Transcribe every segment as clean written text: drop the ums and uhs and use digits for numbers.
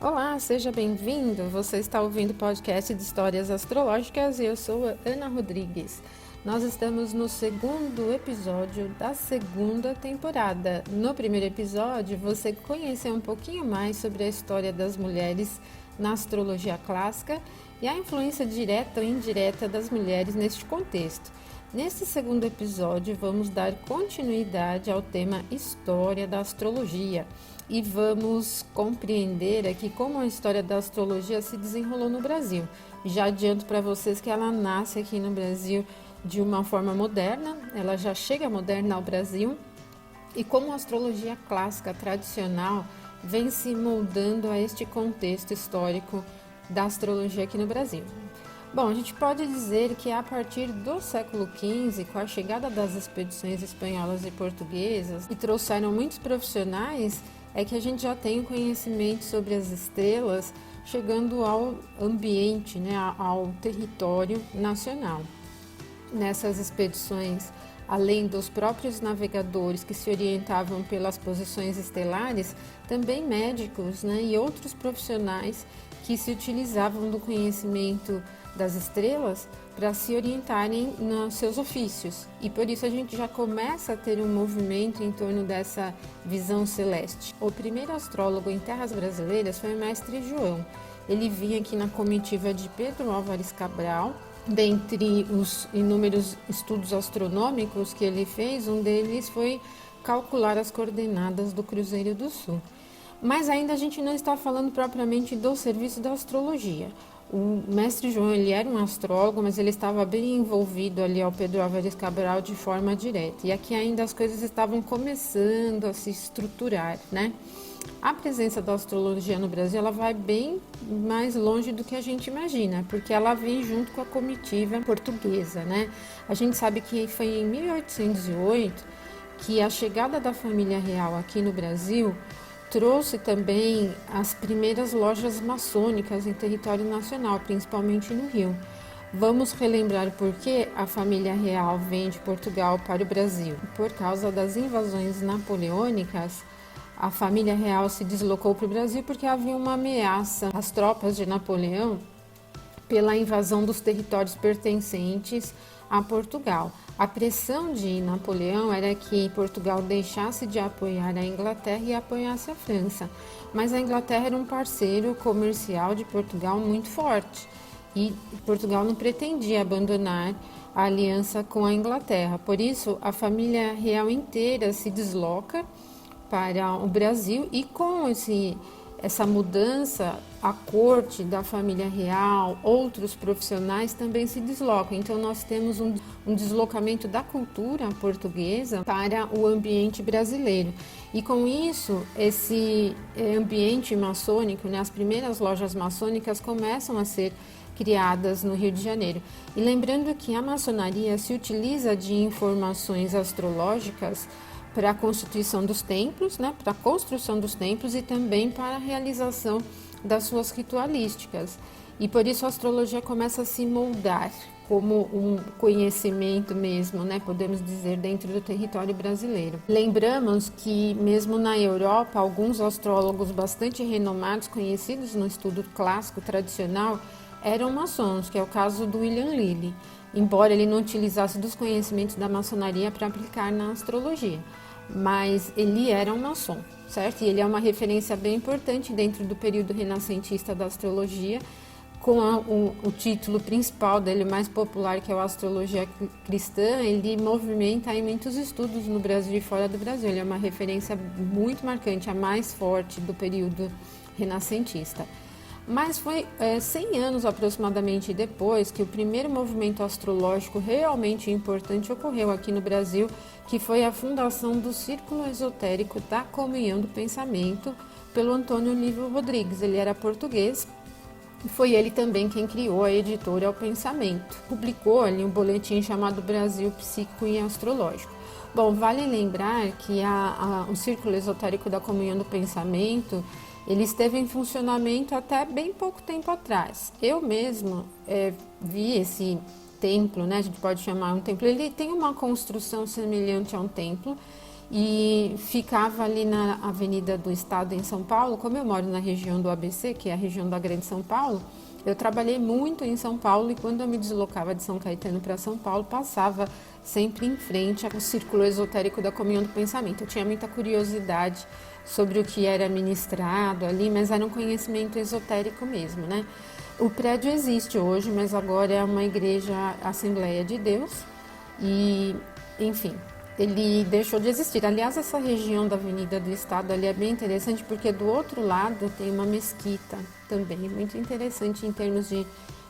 Olá, seja bem-vindo. Você está ouvindo o podcast de Histórias Astrológicas e eu sou a Ana Rodrigues. Nós estamos no segundo episódio da segunda temporada. No primeiro episódio, você conheceu um pouquinho mais sobre a história das mulheres na astrologia clássica e a influência direta ou indireta das mulheres neste contexto. Neste segundo episódio, vamos dar continuidade ao tema História da Astrologia e vamos compreender aqui como a história da astrologia se desenrolou no Brasil. Já adianto para vocês que ela nasce aqui no Brasil de uma forma moderna, ela já chega moderna ao Brasil, e como a astrologia clássica tradicional vem se moldando a este contexto histórico da astrologia aqui no Brasil. Bom, a gente pode dizer que a partir do século XV, com a chegada das expedições espanholas e portuguesas, que trouxeram muitos profissionais, é que a gente já tem o conhecimento sobre as estrelas chegando ao ambiente, ao território nacional. Nessas expedições, além dos próprios navegadores que se orientavam pelas posições estelares, também médicos e outros profissionais que se utilizavam do conhecimento das estrelas para se orientarem nos seus ofícios. E por isso a gente já começa a ter um movimento em torno dessa visão celeste. O primeiro astrólogo em terras brasileiras foi o mestre João. Ele vinha aqui na comitiva de Pedro Álvares Cabral. Dentre os inúmeros estudos astronômicos que ele fez, um deles foi calcular as coordenadas do Cruzeiro do Sul. Mas ainda a gente não está falando propriamente do serviço da astrologia. O mestre João, ele era um astrólogo, mas ele estava bem envolvido ali ao Pedro Álvares Cabral de forma direta. E aqui ainda as coisas estavam começando a se estruturar, A presença da astrologia no Brasil, ela vai bem mais longe do que a gente imagina, porque ela vem junto com a comitiva portuguesa, A gente sabe que foi em 1808 que a chegada da família real aqui no Brasil trouxe também as primeiras lojas maçônicas em território nacional, principalmente no Rio. Vamos relembrar por que a família real vem de Portugal para o Brasil. Por causa das invasões napoleônicas, a família real se deslocou para o Brasil porque havia uma ameaça às tropas de Napoleão pela invasão dos territórios pertencentes a Portugal. A pressão de Napoleão era que Portugal deixasse de apoiar a Inglaterra e apoiasse a França. Mas a Inglaterra era um parceiro comercial de Portugal muito forte e Portugal não pretendia abandonar a aliança com a Inglaterra. Por isso, a família real inteira se desloca para o Brasil e com essa mudança, a corte da família real, outros profissionais também se deslocam. Então, nós temos um deslocamento da cultura portuguesa para o ambiente brasileiro. E com isso, esse ambiente maçônico, as primeiras lojas maçônicas começam a ser criadas no Rio de Janeiro. E lembrando que a maçonaria se utiliza de informações astrológicas para a constituição dos templos, para a construção dos templos e também para a realização das suas ritualísticas. E por isso a astrologia começa a se moldar como um conhecimento mesmo, podemos dizer, dentro do território brasileiro. Lembramos que mesmo na Europa, alguns astrólogos bastante renomados, conhecidos no estudo clássico tradicional, eram maçons, que é o caso do William Lilly, embora ele não utilizasse dos conhecimentos da maçonaria para aplicar na astrologia. Mas ele era um maçom, certo? E ele é uma referência bem importante dentro do período renascentista da astrologia, com o título principal dele, mais popular, que é o Astrologia Cristã. Ele movimenta aí muitos estudos no Brasil e fora do Brasil. Ele é uma referência muito marcante, a mais forte do período renascentista. Mas foi 100 anos aproximadamente depois que o primeiro movimento astrológico realmente importante ocorreu aqui no Brasil, que foi a fundação do Círculo Esotérico da Comunhão do Pensamento pelo Antônio Olivo Rodrigues. Ele era português e foi ele também quem criou a editora O Pensamento. Publicou ali um boletim chamado Brasil Psíquico e Astrológico. Bom, vale lembrar que o Círculo Esotérico da Comunhão do Pensamento ele esteve em funcionamento até bem pouco tempo atrás. Eu mesmo vi esse templo, a gente pode chamar um templo, ele tem uma construção semelhante a um templo e ficava ali na Avenida do Estado, em São Paulo. Como eu moro na região do ABC, que é a região da Grande São Paulo, eu trabalhei muito em São Paulo e quando eu me deslocava de São Caetano para São Paulo, passava sempre em frente ao Círculo Esotérico da Comunhão do Pensamento. Eu tinha muita curiosidade sobre o que era ministrado ali, mas era um conhecimento esotérico mesmo, né? O prédio existe hoje, mas agora é uma igreja Assembleia de Deus e, enfim, ele deixou de existir. Aliás, essa região da Avenida do Estado ali é bem interessante porque do outro lado tem uma mesquita também, muito interessante em termos de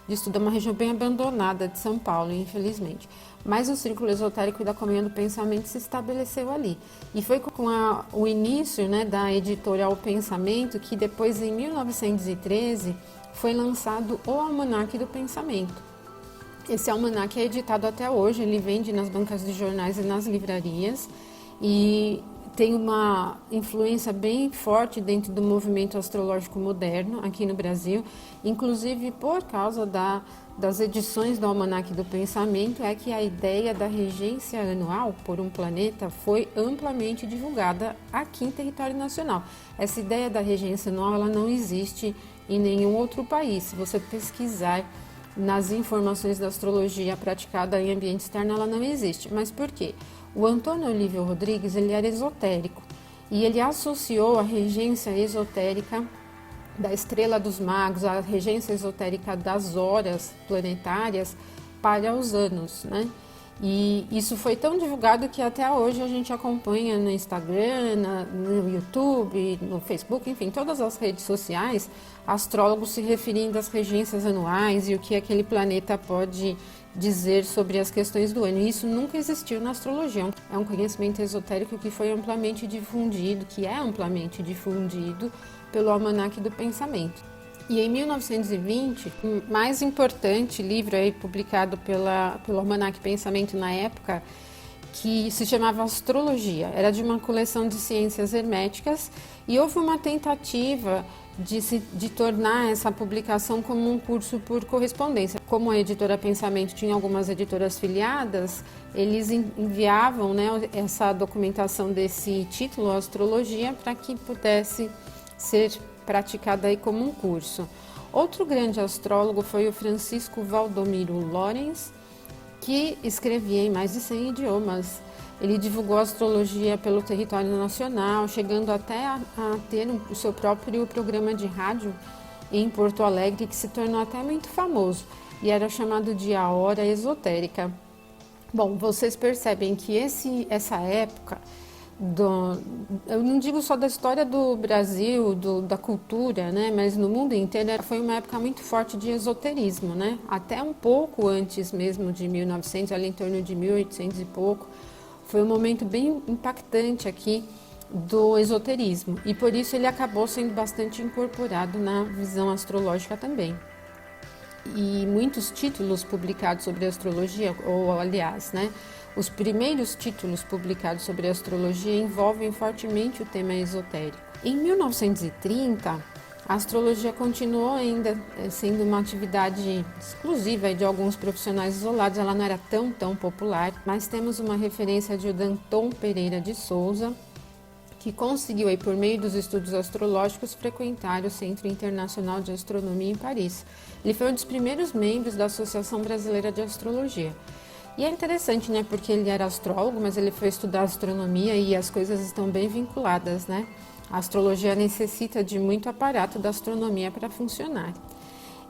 estudo. É uma região bem abandonada de São Paulo, infelizmente. Mas o Círculo Esotérico da Comunhão do Pensamento se estabeleceu ali. E foi com o início, né, da editora O Pensamento que depois, em 1913, foi lançado o Almanaque do Pensamento. Esse almanaque é editado até hoje, ele vende nas bancas de jornais e nas livrarias e tem uma influência bem forte dentro do movimento astrológico moderno aqui no Brasil, inclusive por causa das edições do Almanaque do Pensamento, é que a ideia da regência anual por um planeta foi amplamente divulgada aqui em território nacional. Essa ideia da regência anual ela não existe em nenhum outro país. Se você pesquisar nas informações da astrologia praticada em ambiente externo, ela não existe. Mas por quê? O Antônio Olívio Rodrigues, ele era esotérico e ele associou a regência esotérica da estrela dos magos, a regência esotérica das horas planetárias para os anos, né? E isso foi tão divulgado que até hoje a gente acompanha no Instagram, no YouTube, no Facebook, enfim, todas as redes sociais, astrólogos se referindo às regências anuais e o que aquele planeta pode dizer sobre as questões do ano. E isso nunca existiu na astrologia. É um conhecimento esotérico que foi amplamente difundido, que é amplamente difundido pelo Almanaque do Pensamento. E em 1920, o mais importante livro aí publicado pelo Almanaque Pensamento na época, que se chamava Astrologia, era de uma coleção de ciências herméticas e houve uma tentativa de tornar essa publicação como um curso por correspondência. Como a editora Pensamento tinha algumas editoras filiadas, eles enviavam, né, essa documentação desse título, Astrologia, para que pudesse ser praticada aí como um curso. Outro grande astrólogo foi o Francisco Valdomiro Lorenz, que escrevia em mais de 100 idiomas. Ele divulgou a astrologia pelo território nacional, chegando até a ter o seu próprio programa de rádio em Porto Alegre, que se tornou até muito famoso, e era chamado de A Hora Esotérica. Bom, vocês percebem que essa época, eu não digo só da história do Brasil, da cultura, né, mas no mundo inteiro foi uma época muito forte de esoterismo, né, até um pouco antes mesmo de 1900, ali em torno de 1800 e pouco, foi um momento bem impactante aqui do esoterismo e por isso ele acabou sendo bastante incorporado na visão astrológica também. E muitos títulos publicados sobre astrologia, ou aliás, né, os primeiros títulos publicados sobre astrologia envolvem fortemente o tema esotérico. Em 1930, a astrologia continuou ainda sendo uma atividade exclusiva de alguns profissionais isolados, ela não era tão popular, mas temos uma referência de Danton Pereira de Souza, que conseguiu, aí, por meio dos estudos astrológicos, frequentar o Centro Internacional de Astronomia em Paris. Ele foi um dos primeiros membros da Associação Brasileira de Astrologia. E é interessante, né, porque ele era astrólogo, mas ele foi estudar astronomia e as coisas estão bem vinculadas, né? A astrologia necessita de muito aparato da astronomia para funcionar.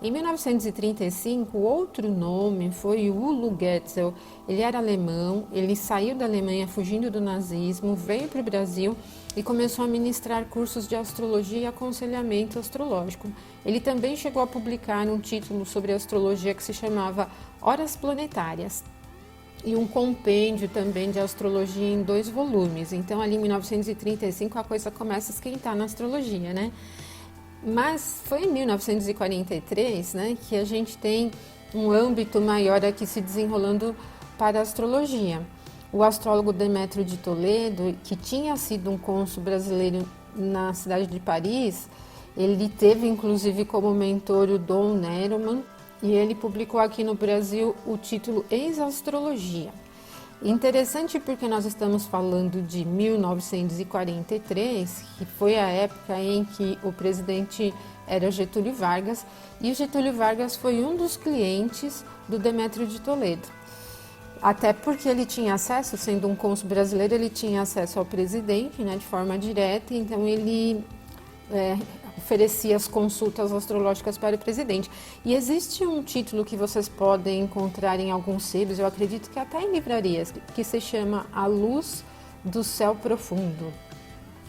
Em 1935, outro nome foi Ulo Getzel. Ele era alemão, ele saiu da Alemanha fugindo do nazismo, veio para o Brasil e começou a ministrar cursos de astrologia e aconselhamento astrológico. Ele também chegou a publicar um título sobre astrologia que se chamava Horas Planetárias e um compêndio também de astrologia em 2 volumes. Então, ali em 1935, a coisa começa a esquentar na astrologia, né? Mas foi em 1943, né, que a gente tem um âmbito maior aqui se desenrolando para a astrologia. O astrólogo Demétrio de Toledo, que tinha sido um cônsul brasileiro na cidade de Paris, ele teve inclusive como mentor o Dom Neroman, e ele publicou aqui no Brasil o título Ex-Astrologia. Interessante porque nós estamos falando de 1943, que foi a época em que o presidente era Getúlio Vargas, e o Getúlio Vargas foi um dos clientes do Demétrio de Toledo. Até porque ele tinha acesso, sendo um cônsul brasileiro, ele tinha acesso ao presidente, né, de forma direta, então ele oferecia as consultas astrológicas para o presidente. E existe um título que vocês podem encontrar em alguns sebos, eu acredito que até em livrarias, que se chama A Luz do Céu Profundo,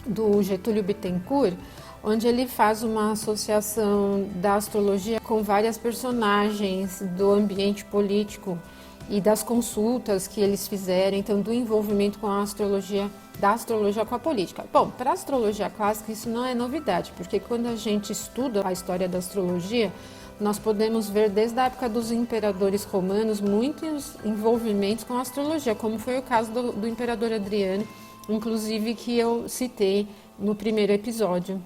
do Getúlio Bittencourt, onde ele faz uma associação da astrologia com várias personagens do ambiente político e das consultas que eles fizeram, então do envolvimento com a astrologia, da astrologia com a política. Bom, para a astrologia clássica isso não é novidade, porque quando a gente estuda a história da astrologia, nós podemos ver desde a época dos imperadores romanos muitos envolvimentos com a astrologia, como foi o caso do imperador Adriano, inclusive que eu citei no primeiro episódio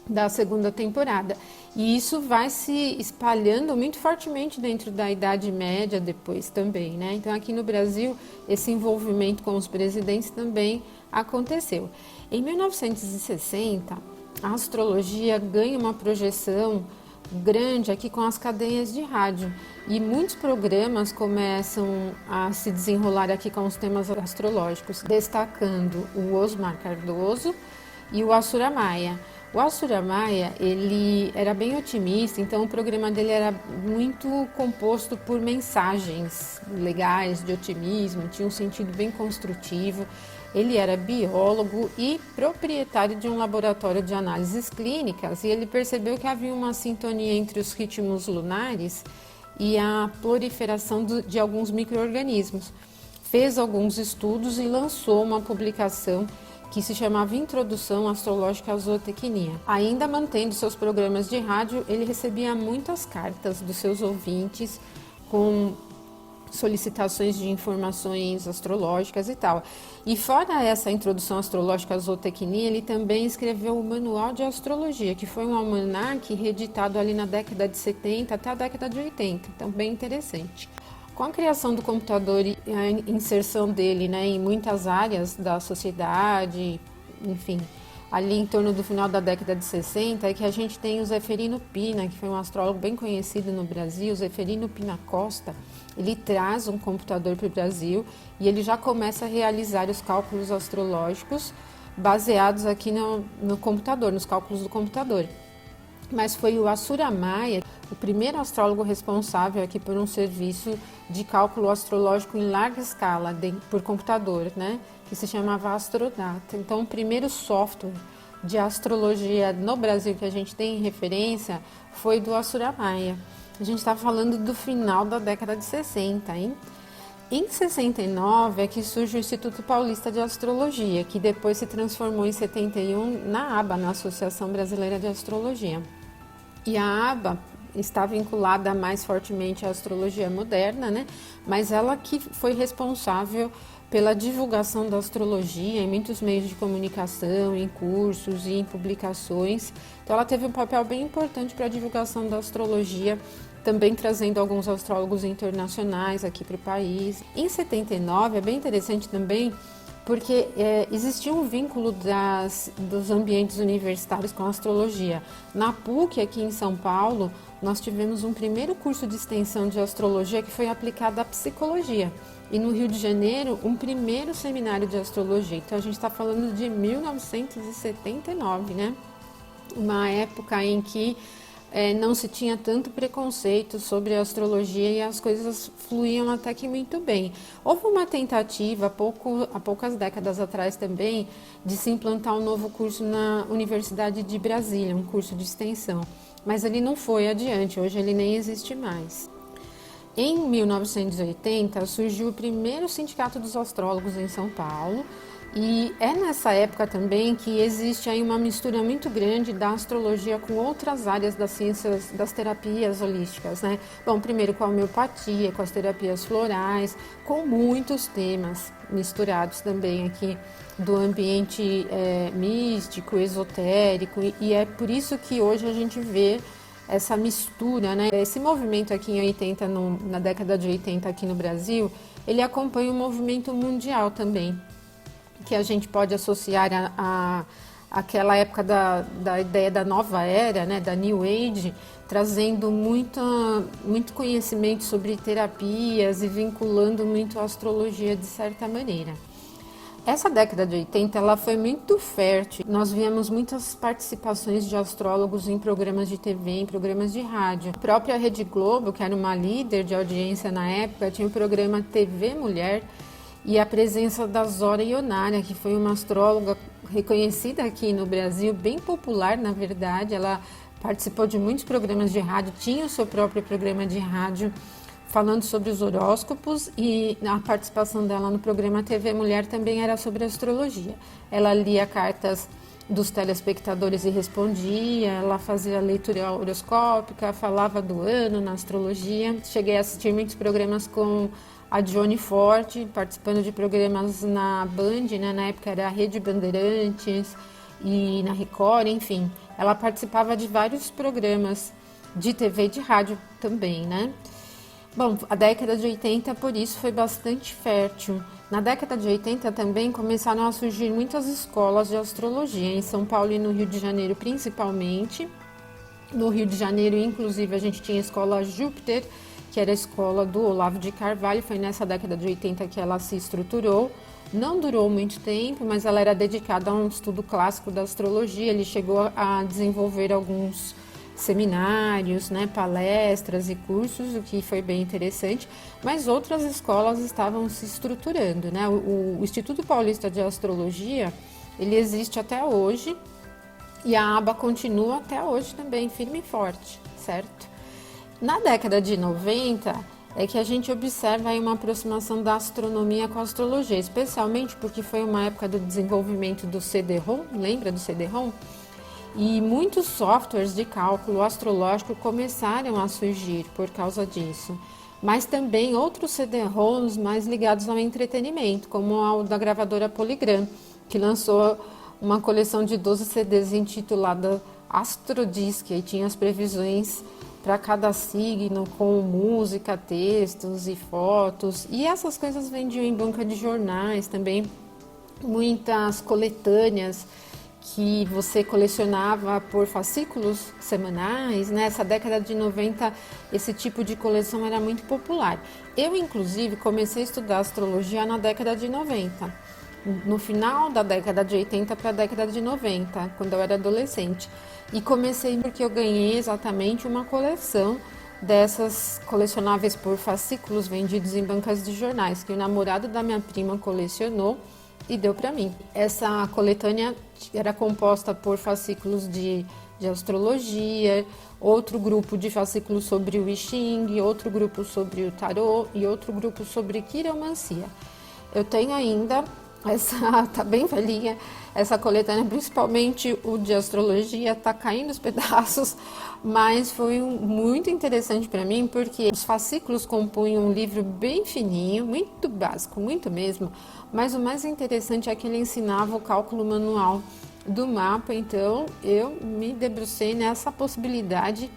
da segunda temporada. E isso vai se espalhando muito fortemente dentro da Idade Média depois também, né? Então aqui no Brasil esse envolvimento com os presidentes também aconteceu. Em 1960, a astrologia ganha uma projeção grande aqui com as cadeias de rádio e muitos programas começam a se desenrolar aqui com os temas astrológicos, destacando o Osmar Cardoso e o Assura Maia. O Assura Maia, ele era bem otimista, então o programa dele era muito composto por mensagens legais, de otimismo, tinha um sentido bem construtivo. Ele era biólogo e proprietário de um laboratório de análises clínicas e ele percebeu que havia uma sintonia entre os ritmos lunares e a proliferação de alguns micro-organismos. Fez alguns estudos e lançou uma publicação que se chamava Introdução Astrológica à Zootecnia. Ainda mantendo seus programas de rádio, ele recebia muitas cartas dos seus ouvintes com solicitações de informações astrológicas e tal. E fora essa introdução astrológica à zootecnia, ele também escreveu o Manual de Astrologia, que foi um almanaque reeditado ali na década de 70 até a década de 80, então bem interessante. Com a criação do computador e a inserção dele, né, em muitas áreas da sociedade, enfim, ali em torno do final da década de 60, é que a gente tem o Zeferino Pina, que foi um astrólogo bem conhecido no Brasil, o Zeferino Pina Costa. Ele traz um computador para o Brasil e ele já começa a realizar os cálculos astrológicos baseados aqui no computador, nos cálculos do computador. Mas foi o Assura Maia, o primeiro astrólogo responsável aqui por um serviço de cálculo astrológico em larga escala por computador, né, que se chamava Astrodata. Então, o primeiro software de astrologia no Brasil que a gente tem em referência foi do Assura Maia. A gente está falando do final da década de 60, hein? Em 69 é que surge o Instituto Paulista de Astrologia, que depois se transformou em 71 na ABA, na Associação Brasileira de Astrologia. E a ABA está vinculada mais fortemente à astrologia moderna, né? Mas ela que foi responsável pela divulgação da astrologia em muitos meios de comunicação, em cursos e em publicações. Então ela teve um papel bem importante para a divulgação da astrologia, também trazendo alguns astrólogos internacionais aqui para o país. Em 79 é bem interessante também, porque existia um vínculo dos ambientes universitários com a astrologia. Na PUC, aqui em São Paulo, nós tivemos um primeiro curso de extensão de astrologia que foi aplicado à psicologia. E no Rio de Janeiro, um primeiro seminário de astrologia. Então, a gente está falando de 1979, né? Uma época em que não se tinha tanto preconceito sobre a astrologia e as coisas fluíam até que muito bem. Houve uma tentativa, há poucas décadas atrás também, de se implantar um novo curso na Universidade de Brasília, um curso de extensão, mas ele não foi adiante, hoje ele nem existe mais. Em 1980, surgiu o primeiro Sindicato dos Astrólogos em São Paulo, e é nessa época também que existe aí uma mistura muito grande da astrologia com outras áreas das ciências, das terapias holísticas, né? Bom, primeiro com a homeopatia, com as terapias florais, com muitos temas misturados também aqui do ambiente místico, esotérico, e é por isso que hoje a gente vê essa mistura, né? Esse movimento aqui em 80, na década de 80 aqui no Brasil, ele acompanha um movimento mundial também, que a gente pode associar àquela época da ideia da nova era, né, da New Age, trazendo muito conhecimento sobre terapias e vinculando muito a astrologia de certa maneira. Essa década de 80 ela foi muito fértil. Nós víamos muitas participações de astrólogos em programas de TV, em programas de rádio. A própria Rede Globo, que era uma líder de audiência na época, tinha o programa TV Mulher e a presença da Zora Ionara, que foi uma astróloga reconhecida aqui no Brasil, bem popular na verdade. Ela participou de muitos programas de rádio, tinha o seu próprio programa de rádio falando sobre os horóscopos, e a participação dela no programa TV Mulher também era sobre astrologia. Ela lia cartas dos telespectadores e respondia, ela fazia leitura horoscópica, falava do ano na astrologia. Cheguei a assistir muitos programas com a Johnny Forte, participando de programas na Band, né? Na época era a Rede Bandeirantes e na Record, enfim. Ela participava de vários programas de TV e de rádio também, né? Bom, a década de 80, por isso, foi bastante fértil. Na década de 80 também começaram a surgir muitas escolas de astrologia, em São Paulo e no Rio de Janeiro principalmente. No Rio de Janeiro, inclusive, a gente tinha a escola Júpiter, que era a escola do Olavo de Carvalho. Foi nessa década de 80 que ela se estruturou. Não durou muito tempo, mas ela era dedicada a um estudo clássico da astrologia. Ele chegou a desenvolver alguns seminários, né, palestras e cursos, o que foi bem interessante, mas outras escolas estavam se estruturando, né? O Instituto Paulista de Astrologia, ele existe até hoje e a aba continua até hoje também, firme e forte, certo? Na década de 90 é que a gente observa aí uma aproximação da astronomia com a astrologia, especialmente porque foi uma época do desenvolvimento do CD-ROM, lembra do CD-ROM? E muitos softwares de cálculo astrológico começaram a surgir por causa disso. Mas também outros CD-ROMs mais ligados ao entretenimento, como o da gravadora Polygram, que lançou uma coleção de 12 CDs intitulada Astrodisc, e tinha as previsões para cada signo, com música, textos e fotos. E essas coisas vendiam em banca de jornais também, muitas coletâneas que você colecionava por fascículos semanais. Nessa década de 90, esse tipo de coleção era muito popular. Eu, inclusive, comecei a estudar astrologia na década de 90, no final da década de 80 para a década de 90, quando eu era adolescente. E comecei porque eu ganhei exatamente uma coleção dessas colecionáveis por fascículos vendidos em bancas de jornais, que o namorado da minha prima colecionou e deu para mim. Essa coletânea era composta por fascículos de astrologia, outro grupo de fascículos sobre o I Ching, outro grupo sobre o tarô e outro grupo sobre quiromancia. Eu tenho ainda essa, tá bem velhinha, essa coletânea, principalmente o de astrologia, tá caindo os pedaços, mas foi muito interessante para mim, porque os fascículos compunham um livro bem fininho, muito básico, muito mesmo, mas o mais interessante é que ele ensinava o cálculo manual do mapa. Então eu me debrucei nessa possibilidade,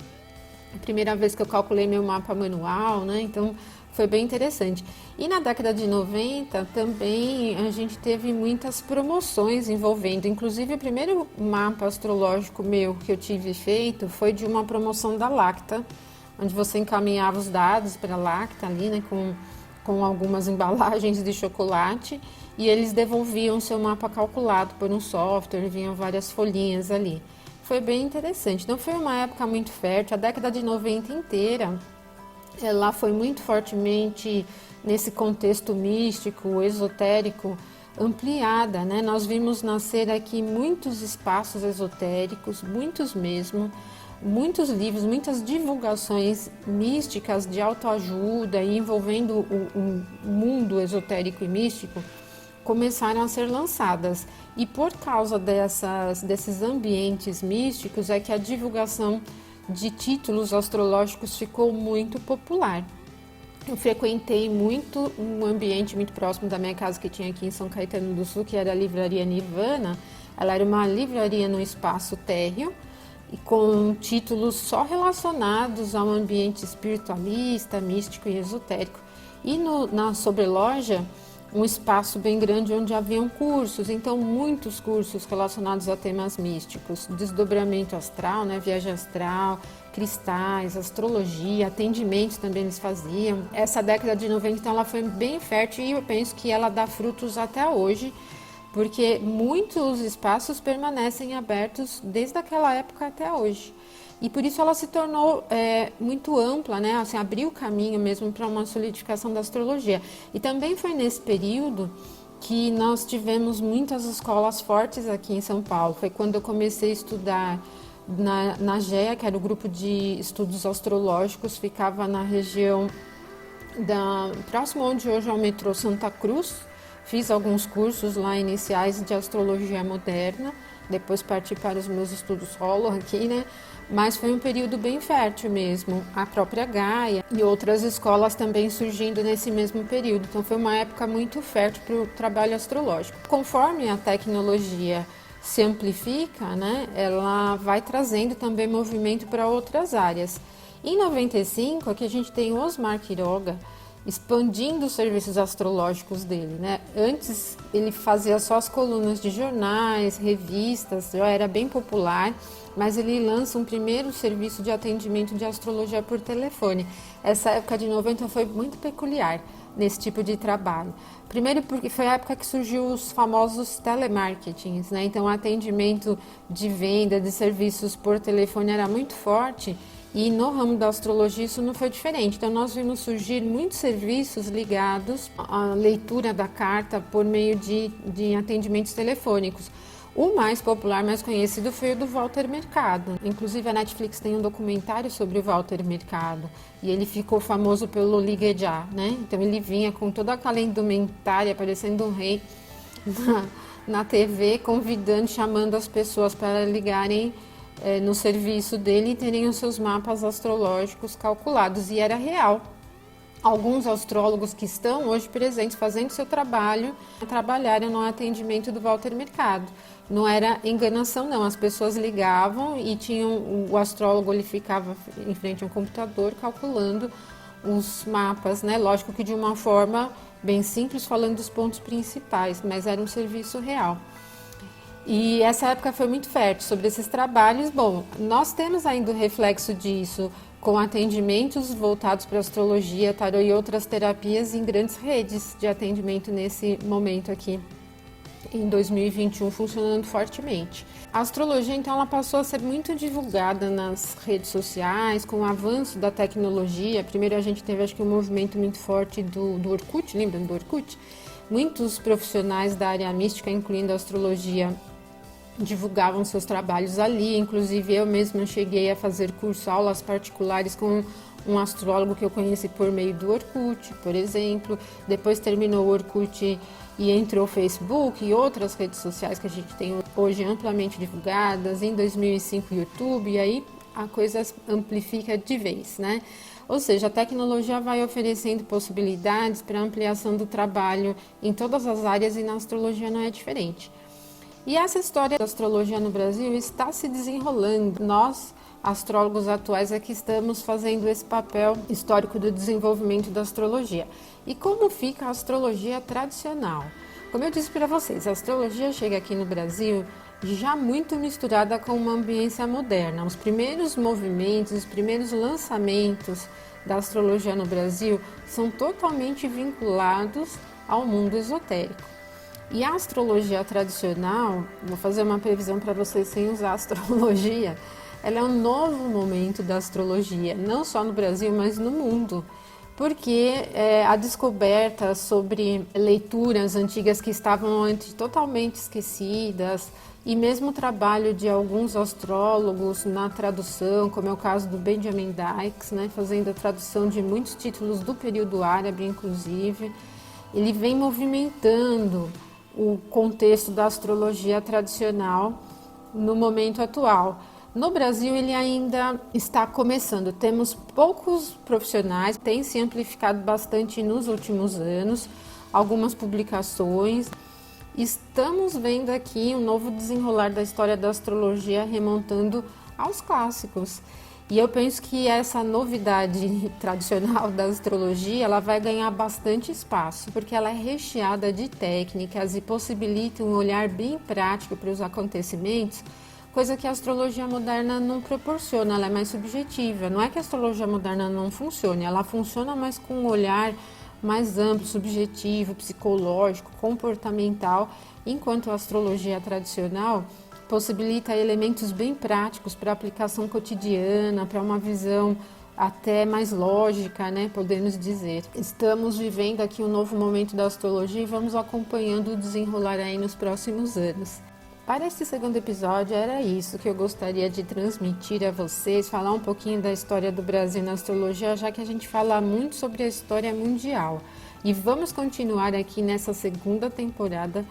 a primeira vez que eu calculei meu mapa manual, né? Então foi bem interessante. E na década de 90 também a gente teve muitas promoções envolvendo, inclusive o primeiro mapa astrológico meu que eu tive feito foi de uma promoção da Lacta, onde você encaminhava os dados para a Lacta ali, né, com algumas embalagens de chocolate, e eles devolviam seu mapa calculado por um software, vinham várias folhinhas ali. Foi bem interessante. Então foi uma época muito fértil, a década de 90 inteira, ela foi muito fortemente nesse contexto místico, esotérico, ampliada, né? Nós vimos nascer aqui muitos espaços esotéricos, muitos mesmo, muitos livros, muitas divulgações místicas de autoajuda e envolvendo o mundo esotérico e místico começaram a ser lançadas. E por causa desses ambientes místicos é que a divulgação de títulos astrológicos ficou muito popular. Eu frequentei muito um ambiente muito próximo da minha casa que tinha aqui em São Caetano do Sul, que era a Livraria Nirvana. Ela era uma livraria no espaço térreo com títulos só relacionados ao ambiente espiritualista, místico e esotérico. E na sobreloja, um espaço bem grande onde haviam cursos, então muitos cursos relacionados a temas místicos, desdobramento astral, né, viagem astral, cristais, astrologia, atendimentos também eles faziam. Essa década de 90, então, ela foi bem fértil e eu penso que ela dá frutos até hoje, porque muitos espaços permanecem abertos desde aquela época até hoje. E por isso ela se tornou muito ampla, né? Assim, abriu o caminho mesmo para uma solidificação da astrologia. E também foi nesse período que nós tivemos muitas escolas fortes aqui em São Paulo. Foi quando eu comecei a estudar na GEA, que era o grupo de estudos astrológicos, ficava na região próximo onde hoje é o metrô Santa Cruz. Fiz alguns cursos lá iniciais de astrologia moderna, depois parti para os meus estudos solo aqui, né? Mas foi um período bem fértil mesmo. A própria Gaia e outras escolas também surgindo nesse mesmo período. Então foi uma época muito fértil para o trabalho astrológico. Conforme a tecnologia se amplifica, né, ela vai trazendo também movimento para outras áreas. Em 95, aqui a gente tem o Osmar Quiroga, expandindo os serviços astrológicos dele, né? Antes ele fazia só as colunas de jornais, revistas, já era bem popular, mas ele lança um primeiro serviço de atendimento de astrologia por telefone. Essa época de 90 foi muito peculiar nesse tipo de trabalho. Primeiro porque foi a época que surgiu os famosos telemarketings, né? Então o atendimento de venda de serviços por telefone era muito forte. E no ramo da astrologia isso não foi diferente. Então nós vimos surgir muitos serviços ligados à leitura da carta por meio de atendimentos telefônicos. O mais popular, mais conhecido foi o do Walter Mercado. Inclusive a Netflix tem um documentário sobre o Walter Mercado. E ele ficou famoso pelo Ligue Já, né? Então ele vinha com toda aquela indumentária, parecendo um rei na TV, convidando, chamando as pessoas para ligarem no serviço dele e terem os seus mapas astrológicos calculados, e era real. Alguns astrólogos que estão hoje presentes fazendo seu trabalho, trabalharam no atendimento do Walter Mercado. Não era enganação não, as pessoas ligavam e o astrólogo ele ficava em frente a um computador calculando os mapas, né? Lógico que de uma forma bem simples, falando dos pontos principais, mas era um serviço real. E essa época foi muito fértil sobre esses trabalhos. Bom, nós temos ainda o reflexo disso com atendimentos voltados para astrologia, tarô e outras terapias em grandes redes de atendimento nesse momento aqui, em 2021, funcionando fortemente. A astrologia, então, ela passou a ser muito divulgada nas redes sociais, com o avanço da tecnologia. Primeiro a gente teve, acho que, um movimento muito forte do Orkut, lembram do Orkut? Muitos profissionais da área mística, incluindo a astrologia, divulgavam seus trabalhos ali. Inclusive eu mesma cheguei a fazer aulas particulares com um astrólogo que eu conheci por meio do Orkut, por exemplo. Depois terminou o Orkut e entrou o Facebook e outras redes sociais que a gente tem hoje amplamente divulgadas. Em 2005 o YouTube, e aí a coisa amplifica de vez, né? Ou seja, a tecnologia vai oferecendo possibilidades para ampliação do trabalho em todas as áreas, e na astrologia não é diferente. E essa história da astrologia no Brasil está se desenrolando. Nós, astrólogos atuais, é que estamos fazendo esse papel histórico do desenvolvimento da astrologia. E como fica a astrologia tradicional? Como eu disse para vocês, a astrologia chega aqui no Brasil já muito misturada com uma ambiência moderna. Os primeiros movimentos, os primeiros lançamentos da astrologia no Brasil são totalmente vinculados ao mundo esotérico. E a astrologia tradicional, vou fazer uma previsão para vocês sem usar astrologia, ela é um novo momento da astrologia, não só no Brasil, mas no mundo. Porque a descoberta sobre leituras antigas que estavam antes totalmente esquecidas, e mesmo o trabalho de alguns astrólogos na tradução, como é o caso do Benjamin Dykes, né, fazendo a tradução de muitos títulos do período árabe, inclusive, ele vem movimentando o contexto da astrologia tradicional no momento atual. No Brasil ele ainda está começando, temos poucos profissionais, tem se amplificado bastante nos últimos anos, algumas publicações. Estamos vendo aqui um novo desenrolar da história da astrologia remontando aos clássicos. E eu penso que essa novidade tradicional da astrologia, ela vai ganhar bastante espaço, porque ela é recheada de técnicas e possibilita um olhar bem prático para os acontecimentos, coisa que a astrologia moderna não proporciona, ela é mais subjetiva. Não é que a astrologia moderna não funcione, ela funciona mais com um olhar mais amplo, subjetivo, psicológico, comportamental, enquanto a astrologia tradicional possibilita elementos bem práticos para aplicação cotidiana, para uma visão até mais lógica, né, podemos dizer. Estamos vivendo aqui um novo momento da astrologia e vamos acompanhando o desenrolar aí nos próximos anos. Para este segundo episódio, era isso que eu gostaria de transmitir a vocês, falar um pouquinho da história do Brasil na astrologia, já que a gente fala muito sobre a história mundial. E vamos continuar aqui nessa segunda temporada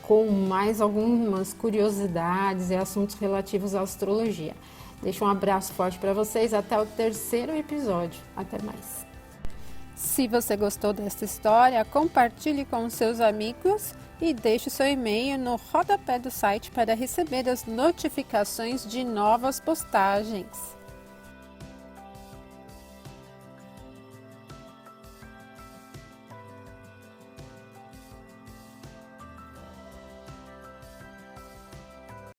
com mais algumas curiosidades e assuntos relativos à astrologia. Deixo um abraço forte para vocês, até o terceiro episódio. Até mais. Se você gostou desta história, compartilhe com seus amigos e deixe seu e-mail no rodapé do site para receber as notificações de novas postagens.